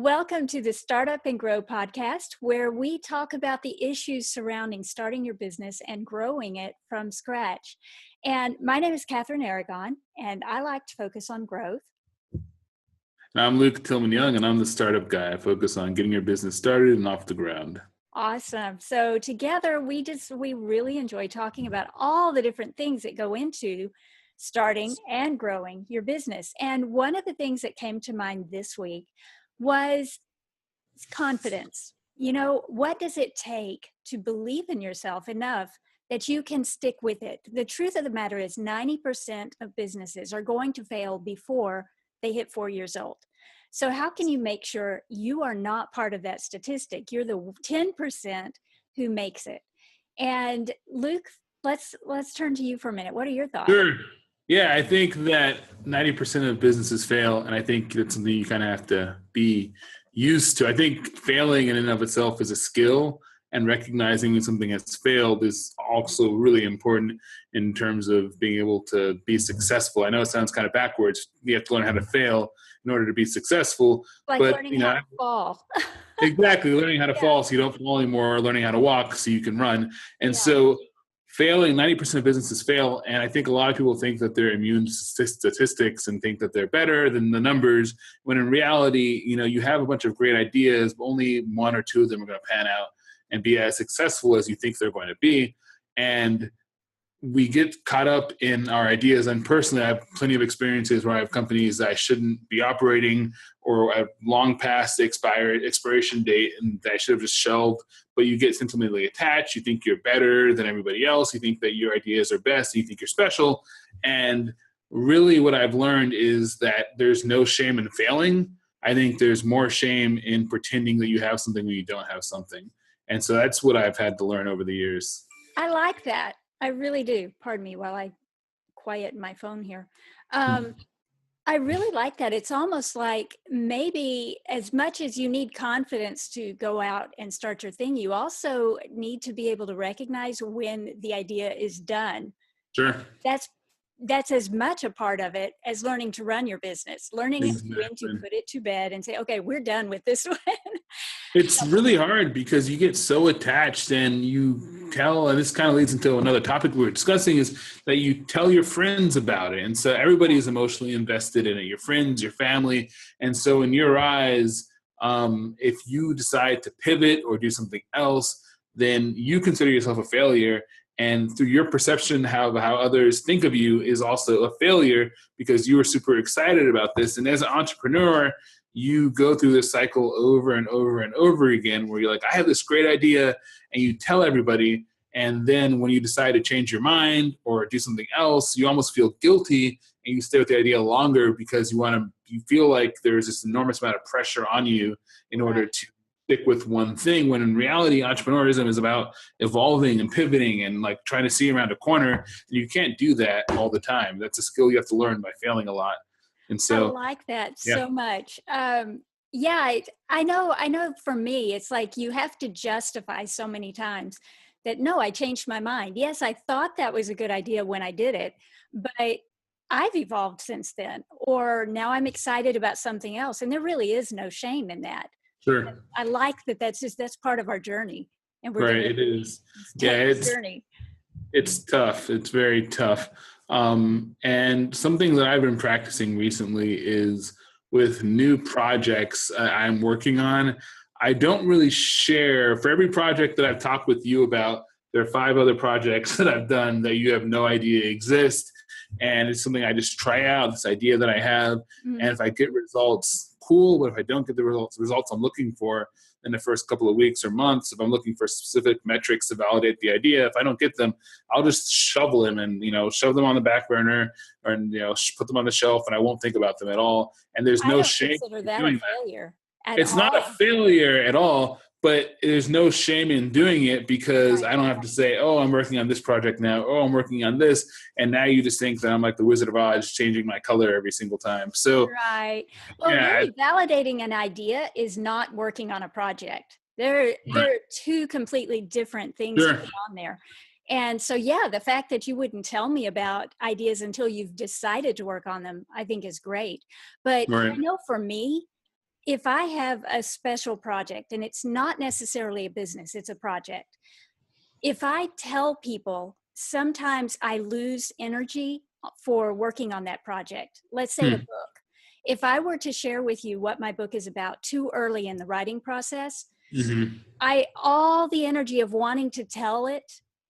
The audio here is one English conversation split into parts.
Welcome to the Startup and Grow podcast, where we talk about the issues surrounding starting your business and growing it from scratch. And my name is Catherine Aragon, and I like to focus on growth. And I'm Luke Tillman Young, and I'm the startup guy. I focus on getting your business started and off the ground. Awesome. So together, we really enjoy talking about all the different things that go into starting and growing your business. And one of the things that came to mind this week was confidence. You know, what does it take to believe in yourself enough that you can stick with it? The truth of the matter is 90% of businesses are going to fail before they hit 4 years old. So how can you make sure you are not part of that statistic? You're the 10% who makes it. And Luke, let's turn to you for a minute. What are your thoughts? Sure. Yeah, I think that 90% of businesses fail, and I think that's something you kind of have to be used to. I think failing in and of itself is a skill, and recognizing when something has failed is also really important in terms of being able to be successful. I know it sounds kind of backwards. You have to learn how to fail in order to be successful. Like but learning how to fall. Exactly, learning how to fall so you don't fall anymore, learning how to walk so you can run. And so failing, 90% of businesses fail, and I think a lot of people think that they're immune to statistics and think that they're better than the numbers, when in reality, you have a bunch of great ideas, but only one or two of them are going to pan out and be as successful as you think they're going to be. And we get caught up in our ideas. And personally, I have plenty of experiences where I have companies that I shouldn't be operating or have long past the expiration date and that I should have just shelved. But you get sentimentally attached. You think you're better than everybody else. You think that your ideas are best. You think you're special. And really what I've learned is that there's no shame in failing. I think there's more shame in pretending that you have something when you don't have something. And so that's what I've had to learn over the years. I like that. I really do. Pardon me while I quiet my phone here. I really like that. It's almost like maybe as much as you need confidence to go out and start your thing, you also need to be able to recognize when the idea is done. Sure. That's as much a part of it as learning to run your business, learning when to put it to bed and say, okay, we're done with this one. It's really hard because you get so attached and you tell, and this kind of leads into another topic we were discussing, is that you tell your friends about it. And so everybody is emotionally invested in it, your friends, your family. And so in your eyes, if you decide to pivot or do something else, then you consider yourself a failure. And through your perception how others think of you is also a failure because you were super excited about this. And as an entrepreneur, you go through this cycle over and over and over again where you're like, I have this great idea, and you tell everybody. And then when you decide to change your mind or do something else, you almost feel guilty and you stay with the idea longer because you feel like there's this enormous amount of pressure on you in order to stick with one thing, when in reality, entrepreneurism is about evolving and pivoting and like trying to see around a corner. And you can't do that all the time. That's a skill you have to learn by failing a lot. And so I like that so much. I know for me, it's like you have to justify so many times that, no, I changed my mind. Yes, I thought that was a good idea when I did it, but I've evolved since then, or now I'm excited about something else. And there really is no shame in that. Sure. I like that's part of our journey. And we're right. It is. Journey. It's tough. It's very tough. And something that I've been practicing recently is with new projects I'm working on. I don't really share. For every project that I've talked with you about, there are 5 other projects that I've done that you have no idea exist. And it's something I just try out, this idea that I have. Mm-hmm. And if I get results, cool. But if I don't get the results I'm looking for in the first couple of weeks or months, if I'm looking for specific metrics to validate the idea, if I don't get them, I'll just shovel them and, shove them on the back burner or, put them on the shelf, and I won't think about them at all. And there's no shame in doing that. It's not a failure at all, but there's no shame in doing it because I don't have to say, oh, I'm working on this project now. Oh, I'm working on this. And now you just think that I'm like the Wizard of Oz changing my color every single time. So, right. Well, really validating an idea is not working on a project. There are 2 completely different things going on there. And so, the fact that you wouldn't tell me about ideas until you've decided to work on them, I think is great. But I know for me, if I have a special project, and it's not necessarily a business, it's a project, if I tell people, sometimes I lose energy for working on that project. Let's say a Hmm. book. If I were to share with you what my book is about too early in the writing process, Hmm. all the energy of wanting to tell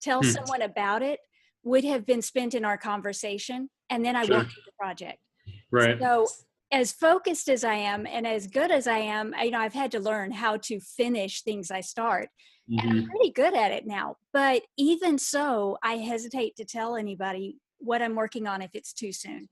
Hmm. someone about it would have been spent in our conversation, and then I Sure. won't do the project. Right. So as focused as I am and as good as I am, I've had to learn how to finish things I start. And I'm Hmm. pretty good at it now. But even so, I hesitate to tell anybody what I'm working on if it's too soon.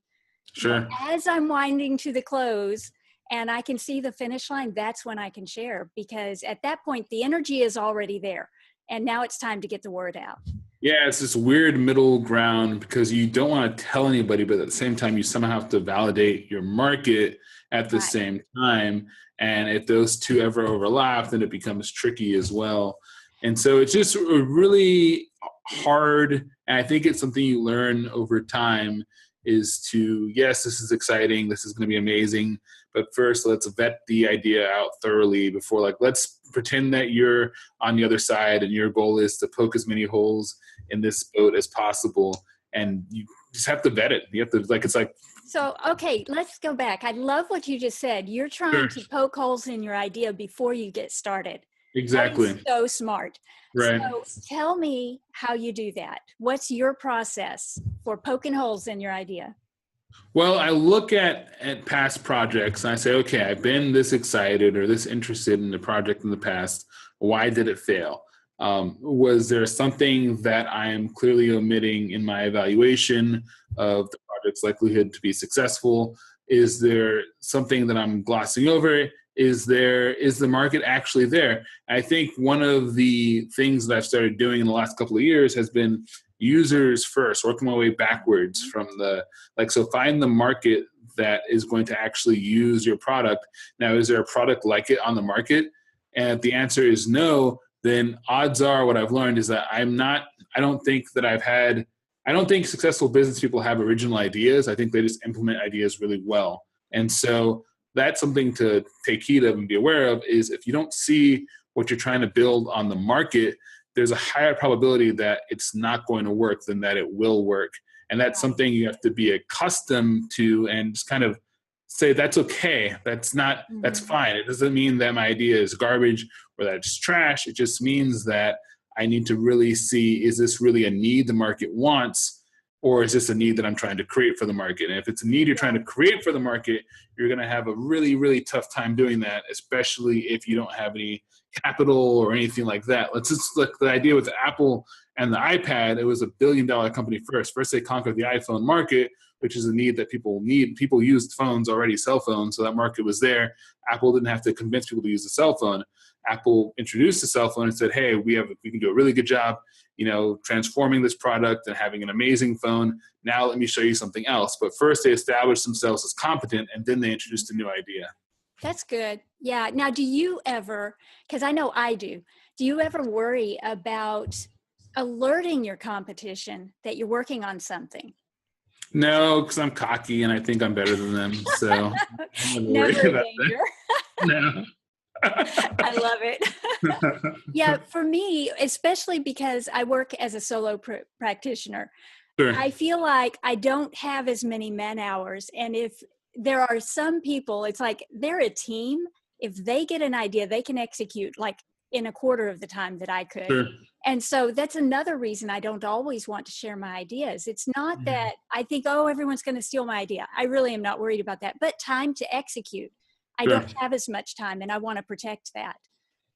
But Sure. as I'm winding to the close and I can see the finish line, that's when I can share, because at that point, the energy is already there. And now it's time to get the word out. Yeah, it's this weird middle ground because you don't want to tell anybody, but at the same time, you somehow have to validate your market at the Right. same time. And if those two ever overlap, then it becomes tricky as well. And so it's just really hard. And I think it's something you learn over time is to, yes, this is exciting. This is going to be amazing. But first, let's vet the idea out thoroughly before, like, let's pretend that you're on the other side and your goal is to poke as many holes in this boat as possible, and you just have to vet it. You have to, like, it's like, So, okay, let's go back. I love what you just said. You're trying sure, to poke holes in your idea before you get started. That is exactly, so smart. right. So, tell me how you do that. What's your process for poking holes in your idea? Well, I look at past projects and I say, okay, I've been this excited or this interested in the project in the past. Why did it fail? Was there something that I am clearly omitting in my evaluation of the project's likelihood to be successful? Is there something that I'm glossing over? Is the market actually there? I think one of the things that I've started doing in the last couple of years has been users first, working my way backwards from the, like, so find the market that is going to actually use your product. Now, is there a product like it on the market? And if the answer is no, then odds are what I've learned is that I don't think that I don't think successful business people have original ideas. I think they just implement ideas really well. And so that's something to take heed of and be aware of, is if you don't see what you're trying to build on the market, there's a higher probability that it's not going to work than that it will work. And that's something you have to be accustomed to and just kind of say, that's okay. That's Mhm. fine. It doesn't mean that my idea is garbage or that it's trash. It just means that I need to really see, is this really a need the market wants? Or is this a need that I'm trying to create for the market? And if it's a need you're trying to create for the market, you're going to have a really, really tough time doing that, especially if you don't have any capital or anything like that. Let's just look, the idea with Apple and the iPad, it was $1 billion company first. First, they conquered the iPhone market, which is a need that people need. People used phones already, cell phones, so that market was there. Apple didn't have to convince people to use the cell phone. Apple introduced the cell phone and said, "Hey, we can do a really good job, transforming this product and having an amazing phone. Now let me show you something else." But first, they established themselves as competent, and then they introduced a new idea. That's good. Yeah. Now, do you ever, because I know I do you ever worry about alerting your competition that you're working on something? No, because I'm cocky and I think I'm better than them, so I'm never worried Never a about that. danger. No. I love it. Yeah, for me, especially because I work as a solo practitioner, Sure. I feel like I don't have as many man hours. And if there are some people, it's like they're a team. If they get an idea, they can execute like in a quarter of the time that I could. Sure. And so that's another reason I don't always want to share my ideas. It's not Mhm. that I think, oh, everyone's going to steal my idea. I really am not worried about that. But time to execute, I Sure. don't have as much time, and I want to protect that.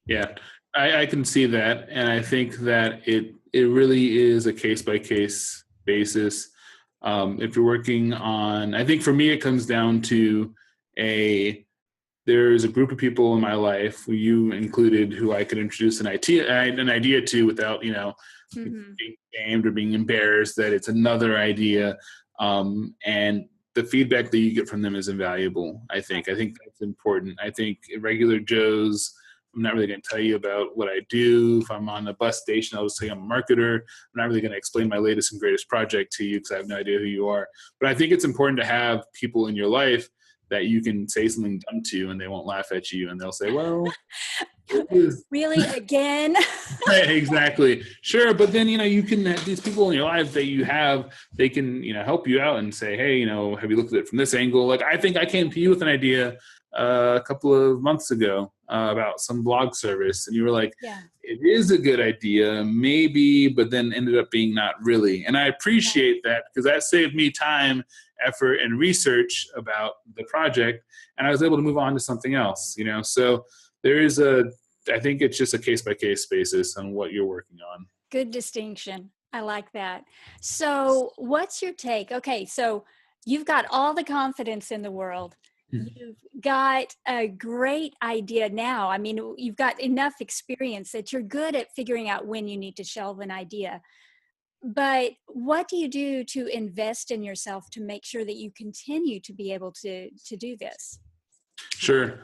Yeah, I can see that, and I think that it really is a case by case basis. If you're working on, I think for me, it comes down to a there's a group of people in my life, who you included, who I could introduce an idea to without Hmm. being shamed or being embarrassed that it's another idea, and the feedback that you get from them is invaluable. I think that's important. I think regular Joes, I'm not really going to tell you about what I do. If I'm on the bus station, I'll just say I'm a marketer. I'm not really going to explain my latest and greatest project to you because I have no idea who you are. But I think it's important to have people in your life that you can say something dumb to and they won't laugh at you, and they'll say, well, really, again? right, exactly. Sure. But then, you can have these people in your life that you have, they can, help you out and say, hey, have you looked at it from this angle? Like, I think I came to you with an idea a couple of months ago about some blog service. And you were like, Yeah. it is a good idea, maybe, but then ended up being not really. And I appreciate that, because that saved me time, effort, and research about the project. And I was able to move on to something else, So there is I think it's just a case-by-case basis on what you're working on. Good distinction. I like that. So what's your take? Okay, so you've got all the confidence in the world. You've got a great idea now. I mean, you've got enough experience that you're good at figuring out when you need to shelve an idea. But what do you do to invest in yourself to make sure that you continue to be able to do this? Sure.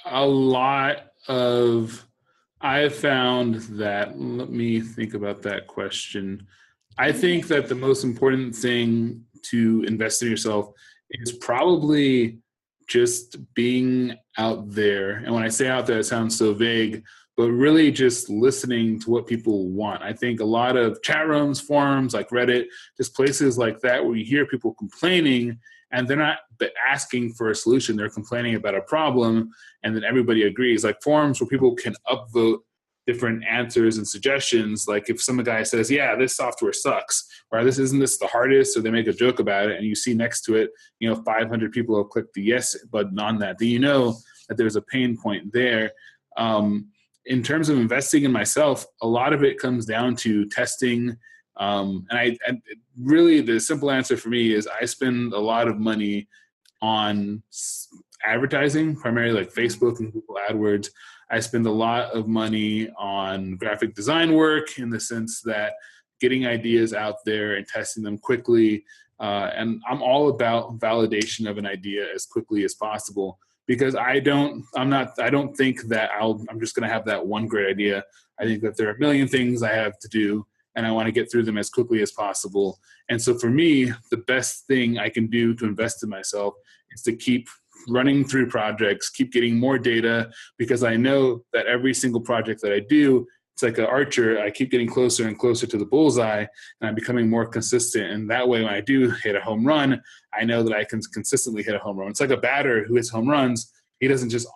I have found that, let me think about that question. I think that the most important thing to invest in yourself is probably just being out there. And when I say out there, it sounds so vague, but really just listening to what people want. I think a lot of chat rooms, forums like Reddit, just places like that where you hear people complaining and they're not asking for a solution. They're complaining about a problem, and then everybody agrees. Like forums where people can upvote different answers and suggestions. Like if some guy says, yeah, this software sucks, or this the hardest, or they make a joke about it, and you see next to it, 500 people have clicked the yes button on that, then you know that there's a pain point there. In terms of investing in myself, a lot of it comes down to testing. And really the simple answer for me is I spend a lot of money on advertising, primarily like Facebook and Google AdWords. I spend a lot of money on graphic design work, in the sense that getting ideas out there and testing them quickly. And I'm all about validation of an idea as quickly as possible, because I don't think that I'm just going to have that one great idea. I think that there are a million things I have to do, and I want to get through them as quickly as possible. And so for me, the best thing I can do to invest in myself is to keep running through projects, keep getting more data, because I know that every single project that I do, it's like an archer. I keep getting closer and closer to the bullseye, and I'm becoming more consistent. And that way, when I do hit a home run, I know that I can consistently hit a home run. It's like a batter who hits home runs. He doesn't just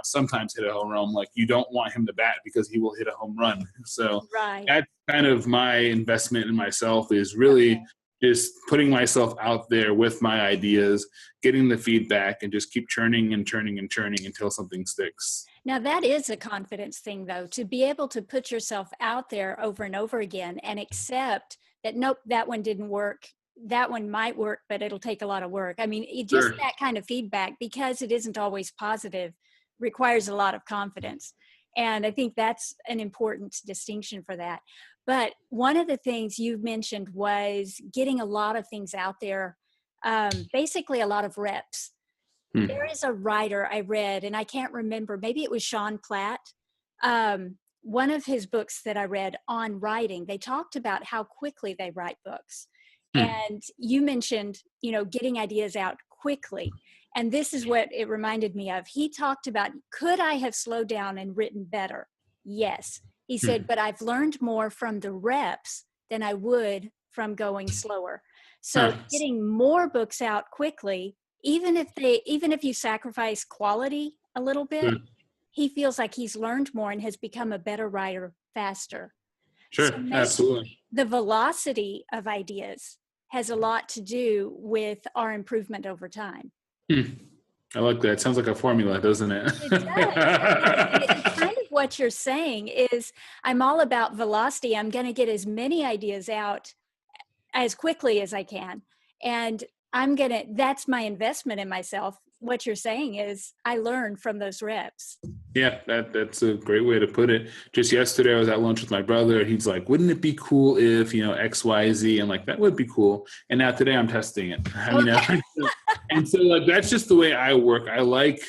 sometimes hit a home run. Like, you don't want him to bat because he will hit a home run. So That's kind of my investment in myself, is really just putting myself out there with my ideas, getting the feedback, and just keep churning and churning and churning until something sticks. Now, that is a confidence thing, though, to be able to put yourself out there over and over again and accept that, nope, that one didn't work. That one might work, but it'll take a lot of work. I mean, just that kind of feedback, because it isn't always positive, requires a lot of confidence. And I think that's an important distinction for that. But one of the things you mentioned was getting a lot of things out there, basically a lot of reps. There is a writer I read, and I can't remember, maybe it was Sean Platt. One of his books that I read on writing, they talked about how quickly they write books. And you mentioned, getting ideas out quickly. And this is what it reminded me of. He talked about, could I have slowed down and written better? Yes. He said, but I've learned more from the reps than I would from going slower. So getting more books out quickly, even if you sacrifice quality a little bit, he feels like he's learned more and has become a better writer faster. Sure, So absolutely. The velocity of ideas has a lot to do with our improvement over time. I like that. It sounds like a formula, doesn't it? It does. It's kind of what you're saying is, I'm all about velocity. I'm going to get as many ideas out as quickly as I can. And that's my investment in myself. What you're saying is, I learn from those reps. Yeah, that's a great way to put it. Just yesterday, I was at lunch with my brother. He's like, wouldn't it be cool if, X, Y, Z? I'm like, that would be cool. And now today I'm testing it. And so that's just the way I work. I like,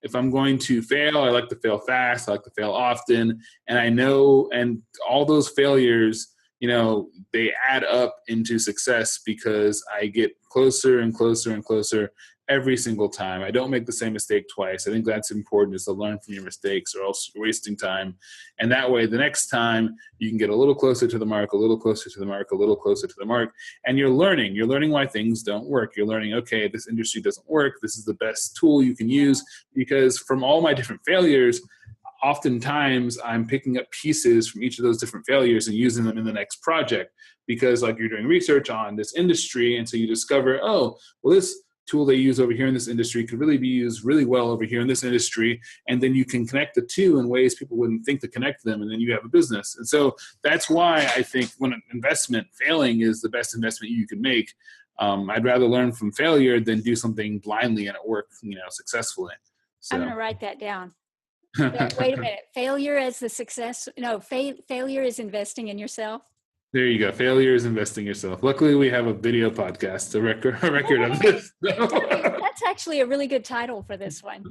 if I'm going to fail, I like to fail fast. I like to fail often. And I know, and all those failures, they add up into success, because I get closer and closer and closer every single time. I don't make the same mistake twice. I think that's important, is to learn from your mistakes, or else you're wasting time. And that way, the next time you can get a little closer to the mark, a little closer to the mark, a little closer to the mark. And you're learning why things don't work. You're learning, okay, this industry doesn't work. This is the best tool you can use, because from all my different failures, oftentimes I'm picking up pieces from each of those different failures and using them in the next project, because like you're doing research on this industry. And so you discover, oh, well, this tool they use over here in this industry could really be used really well over here in this industry. And then you can connect the two in ways people wouldn't think to connect them. And then you have a business. And so that's why I think when an investment, failing is the best investment you can make. I'd rather learn from failure than do something blindly and it work, successfully. So. I'm going to write that down. Wait a minute. Failure as the success. No, failure is investing in yourself. There you go. Failure is investing in yourself. Luckily, we have a video podcast, a record of this. That's actually a really good title for this one.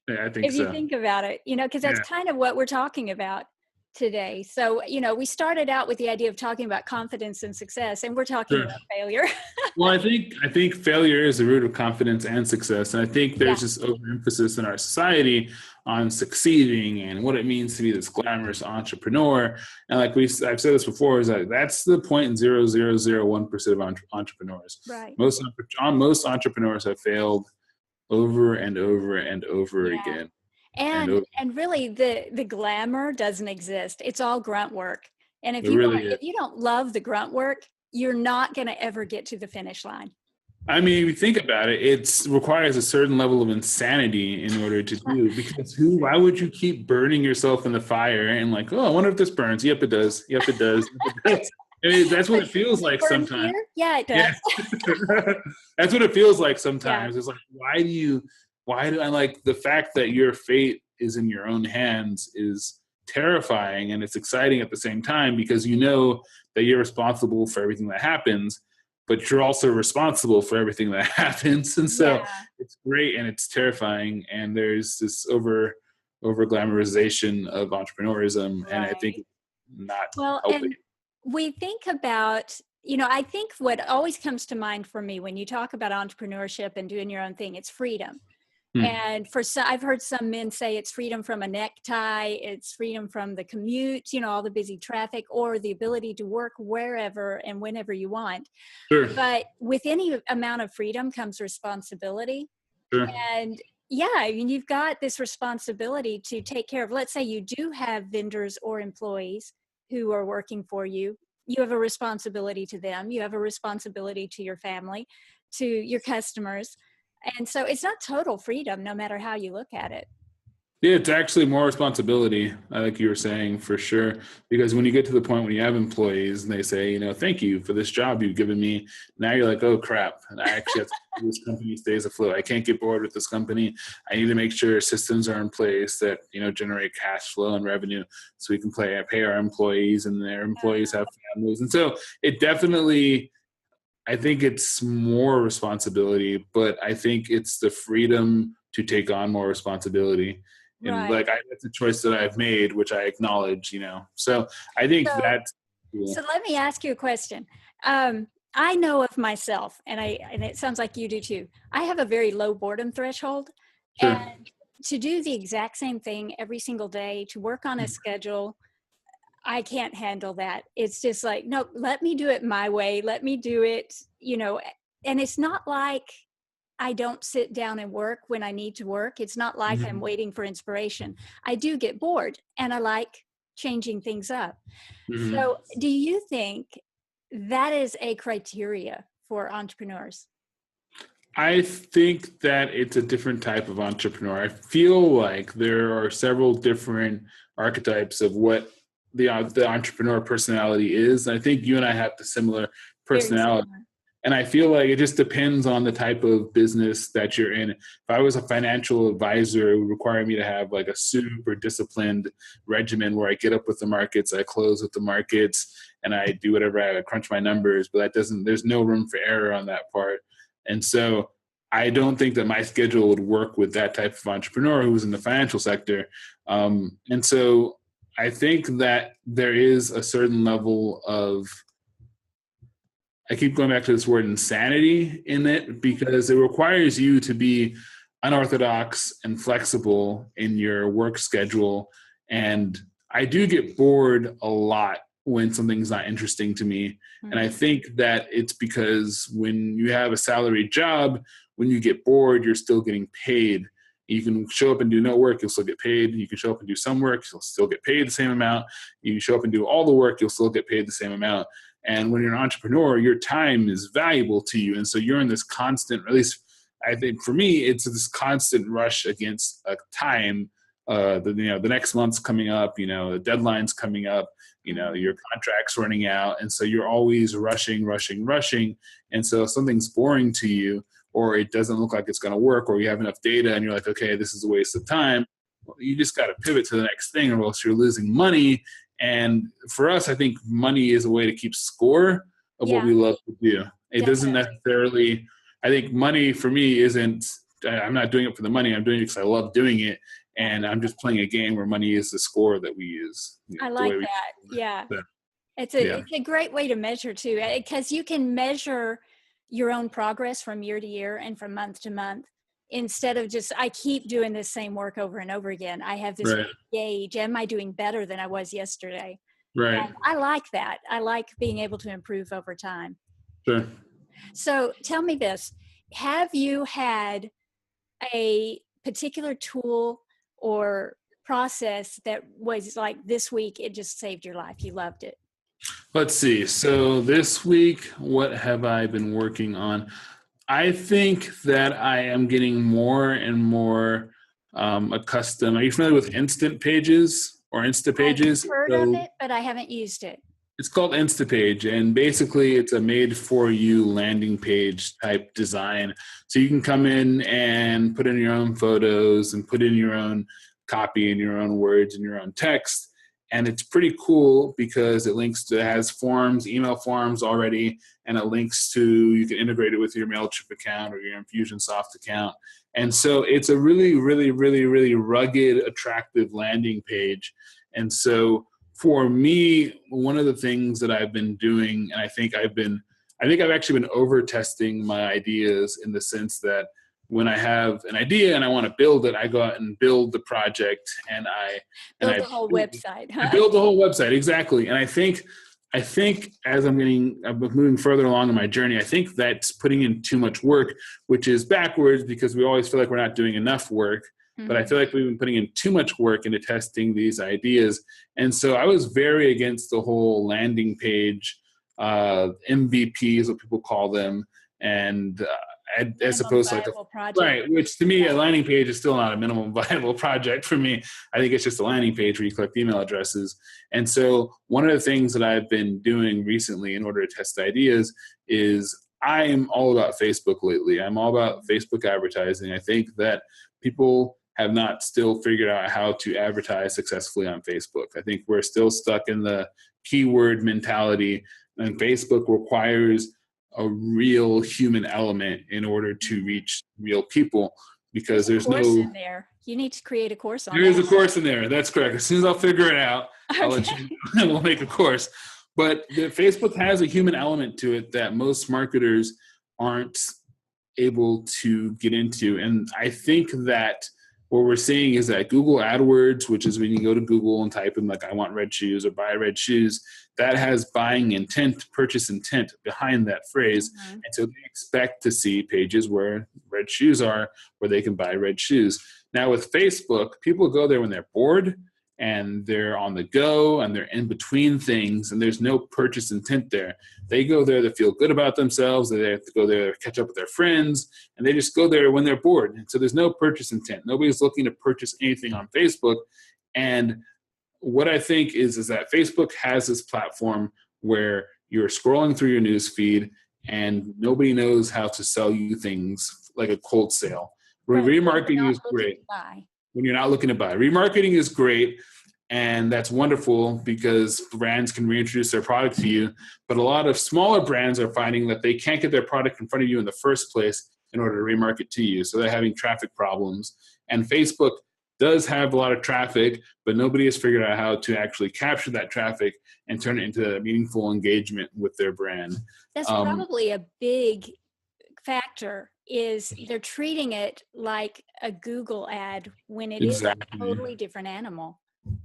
Yeah, I think if you think about it, because that's kind of what we're talking about today. So, we started out with the idea of talking about confidence and success, and we're talking about failure. Well, I think failure is the root of confidence and success. And I think there's this overemphasis in our society on succeeding and what it means to be this glamorous entrepreneur. And like I've said this before, is that that's the 0.0001% of entrepreneurs. Right. Most entrepreneurs have failed over and over and over again. And really the glamour doesn't exist. It's all grunt work. And if you don't love the grunt work, you're not going to ever get to the finish line. I mean, if you think about it, it requires a certain level of insanity in order to do, because why would you keep burning yourself in the fire and like, oh, I wonder if this burns. Yep, it does. Yep, it does. I mean, that's what it feels like sometimes. Here? Yeah, it does. Yeah. That's what it feels like sometimes. Yeah. It's like, why do I like the fact that your fate is in your own hands is terrifying, and it's exciting at the same time, because you know that you're responsible for everything that happens, but you're also responsible for everything that happens. And so it's great and it's terrifying. And there's this over glamorization of entrepreneurism. Right. And I think not helping. And we think about, I think what always comes to mind for me when you talk about entrepreneurship and doing your own thing, it's freedom. And I've heard some men say it's freedom from a necktie, it's freedom from the commute, all the busy traffic, or the ability to work wherever and whenever you want. Sure. But with any amount of freedom comes responsibility. Sure. And you've got this responsibility to take care of, let's say you do have vendors or employees who are working for you. You have a responsibility to them. You have a responsibility to your family, to your customers. And so it's not total freedom, no matter how you look at it. Yeah, it's actually more responsibility, like you were saying, for sure. Because when you get to the point when you have employees and they say, thank you for this job you've given me, now you're like, oh, crap. And I actually have to do this company stays afloat. I can't get bored with this company. I need to make sure systems are in place that, generate cash flow and revenue so we can pay our employees, and their employees have families. And so it definitely, I think it's more responsibility, but I think it's the freedom to take on more responsibility. And that's a choice that I've made, which I acknowledge, So I think that's cool. So let me ask you a question. I know of myself, and it sounds like you do too. I have a very low boredom threshold. Sure. And to do the exact same thing every single day, to work on a schedule, I can't handle that. It's just like, no, let me do it my way. Let me do it, and it's not like I don't sit down and work when I need to work. It's not like I'm waiting for inspiration. I do get bored, and I like changing things up. Mm-hmm. So do you think that is a criteria for entrepreneurs? I think that it's a different type of entrepreneur. I feel like there are several different archetypes of what the entrepreneur personality is. And I think you and I have the similar personality. And I feel like it just depends on the type of business that you're in. If I was a financial advisor, it would require me to have like a super disciplined regimen where I get up with the markets, I close with the markets, and I do whatever, I crunch my numbers, but there's no room for error on that part. And so I don't think that my schedule would work with that type of entrepreneur who's in the financial sector. And so I think that there is a certain level of I keep going back to this word insanity in it, because it requires you to be unorthodox and flexible in your work schedule. And I do get bored a lot when something's not interesting to me. And I think that it's because when you have a salaried job, when you get bored, you're still getting paid. You can show up and do no work, you'll still get paid. You can show up and do some work, you'll still get paid the same amount. You can show up and do all the work, you'll still get paid the same amount. And when you're an entrepreneur, your time is valuable to you. And so you're in this constant, or at least I think for me, it's this constant rush against a time. The next month's coming up, the deadline's coming up, your contract's running out. And so you're always rushing. And so if something's boring to you, or it doesn't look like it's going to work, or you have enough data and you're like, okay, this is a waste of time, well, you just got to pivot to the next thing, or else you're losing money. And for us, I think money is a way to keep score of what we love to do. It doesn't necessarily, I think money for me isn't, I'm not doing it for the money. I'm doing it because I love doing it. And I'm just playing a game where money is the score that we use. I like that. Yeah. It's a great way to measure too, because you can measure your own progress from year to year and from month to month, instead of just, I keep doing the same work over and over again. I have this gauge. Am I doing better than I was yesterday? Right. And I like that. I like being able to improve over time. Sure. So tell me this, have you had a particular tool or process that was like, this week, it just saved your life, you loved it? Let's see. So this week, what have I been working on? I think that I am getting more and more accustomed. Are you familiar with Instant Pages or Instapages? I've heard of it, but I haven't used it. It's called Instapage, and basically it's a made-for-you landing page type design. So you can come in and put in your own photos and put in your own copy and your own words and your own text. And it's pretty cool because it has forms, email forms already, and it links to, you can integrate it with your MailChimp account or your Infusionsoft account. And so it's a really, really, really, really rugged, attractive landing page. And so for me, one of the things that I've been doing, and I think I've actually been over testing my ideas, in the sense that when I have an idea and I want to build it, I go out and build the project, and I build the whole website. I build the whole website, exactly. And I think as I'm moving further along in my journey, I think that's putting in too much work, which is backwards, because we always feel like we're not doing enough work. Mm-hmm. But I feel like we've been putting in too much work into testing these ideas. And so I was very against the whole landing page, MVP is what people call them. And as opposed to right, which to me, a landing page is still not a minimum viable project for me. I think it's just a landing page where you collect email addresses. And so one of the things that I've been doing recently in order to test ideas is I am all about Facebook lately. I'm all about Facebook advertising. I think that people have not still figured out how to advertise successfully on Facebook. I think we're still stuck in the keyword mentality, and Facebook requires a real human element in order to reach real people, because there's no in there. You need to create a course on there is a course in there. That's correct. As soon as I'll figure it out, I'll let you know. We'll make a course. But Facebook has a human element to it that most marketers aren't able to get into. And I think that what we're seeing is that Google AdWords, which is when you go to Google and type in like, I want red shoes or buy red shoes, that has buying intent, purchase intent behind that phrase. Mm-hmm. And so they expect to see pages where red shoes are, where they can buy red shoes. Now with Facebook, people go there when they're bored and they're on the go and they're in between things, and there's no purchase intent there. They go there to feel good about themselves. They have to go there to catch up with their friends, and they just go there when they're bored. And so there's no purchase intent. Nobody's looking to purchase anything on Facebook. And what I think is that Facebook has this platform where you're scrolling through your news feed and nobody knows how to sell you things like a cold sale. Right. Remarketing is great when you're not looking to buy. Remarketing is great, and that's wonderful because brands can reintroduce their product to you. But a lot of smaller brands are finding that they can't get their product in front of you in the first place in order to remarket to you. So they're having traffic problems. And Facebook does have a lot of traffic, but nobody has figured out how to actually capture that traffic and turn it into meaningful engagement with their brand. That's probably a big factor, is they're treating it like a Google ad when it is a totally different animal.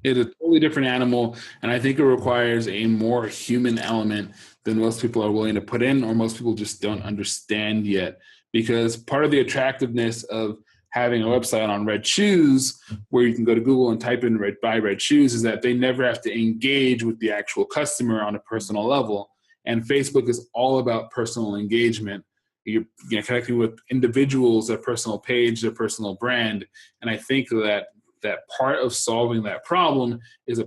It's a totally different animal, and I think it requires a more human element than most people are willing to put in, or most people just don't understand yet. Because part of the attractiveness of having a website on Red Shoes, where you can go to Google and type in buy Red Shoes, is that they never have to engage with the actual customer on a personal level. And Facebook is all about personal engagement. You're connecting with individuals, their personal page, their personal brand. And I think that part of solving that problem is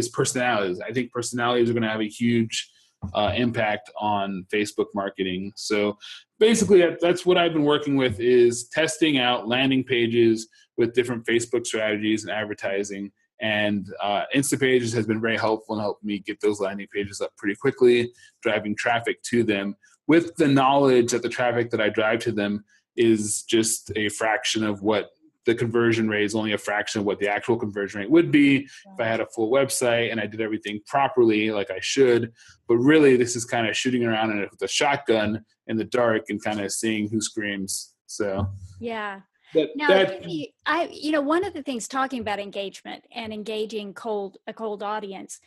personalities. I think personalities are going to have a huge impact on Facebook marketing. So basically that's what I've been working with, is testing out landing pages with different Facebook strategies and advertising. And Instapages has been very helpful in helping me get those landing pages up pretty quickly, driving traffic to them, with the knowledge that the traffic that I drive to them is just a fraction of what the conversion rate is, only a fraction of what the actual conversion rate would be if I had a full website and I did everything properly like I should. But really, this is kind of shooting around with a shotgun in the dark and kind of seeing who screams. So yeah. Now, one of the things, talking about engagement and engaging a cold audience,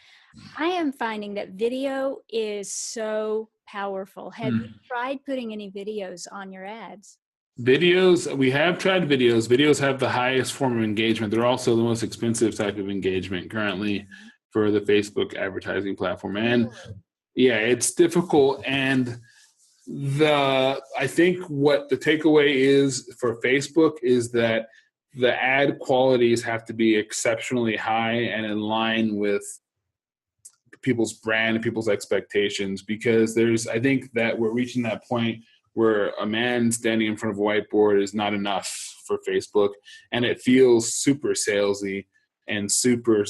I am finding that video is so powerful. Have you tried putting any videos on your ads? Videos, we have tried videos. Videos have the highest form of engagement. They're also the most expensive type of engagement currently for the Facebook advertising platform. And yeah, it's difficult. And I think what the takeaway is for Facebook is that the ad qualities have to be exceptionally high and in line with people's brand and people's expectations, because I think that we're reaching that point where a man standing in front of a whiteboard is not enough for Facebook, and it feels super salesy and super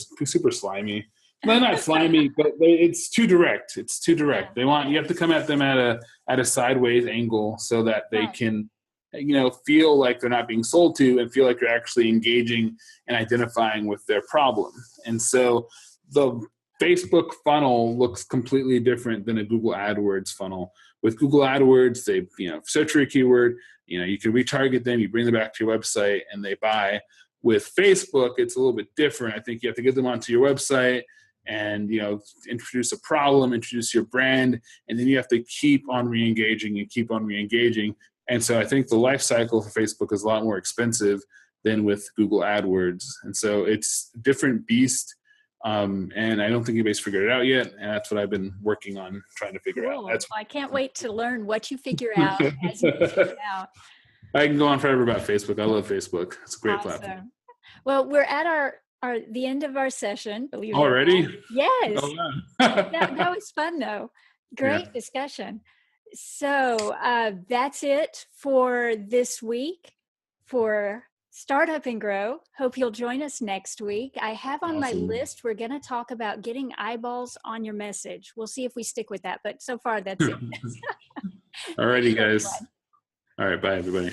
slimy. No, not slimy, but it's too direct. It's too direct. You have to come at them at a sideways angle so that they can, feel like they're not being sold to and feel like you're actually engaging and identifying with their problem. And so the Facebook funnel looks completely different than a Google AdWords funnel. With Google AdWords, they search for a keyword, you can retarget them, you bring them back to your website, and they buy. With Facebook, it's a little bit different. I think you have to get them onto your website and introduce a problem, introduce your brand, and then you have to keep on re-engaging and keep on re-engaging. And so I think the life cycle for Facebook is a lot more expensive than with Google AdWords. And so it's a different beast. And I don't think anybody's figured it out yet. And that's what I've been working on trying to figure out. I can't wait to learn what you figure out as you figure it out. I can go on forever about Facebook. I love Facebook. It's a great platform. Well, we're at the end of our session. Believe it already? Yes. Oh, wow. that was fun, though. Great discussion. So that's it for this week for Startup and Grow. Hope you'll join us next week. I have on my list, we're going to talk about getting eyeballs on your message. We'll see if we stick with that, but so far that's it. Alrighty, guys. All right, bye, everybody.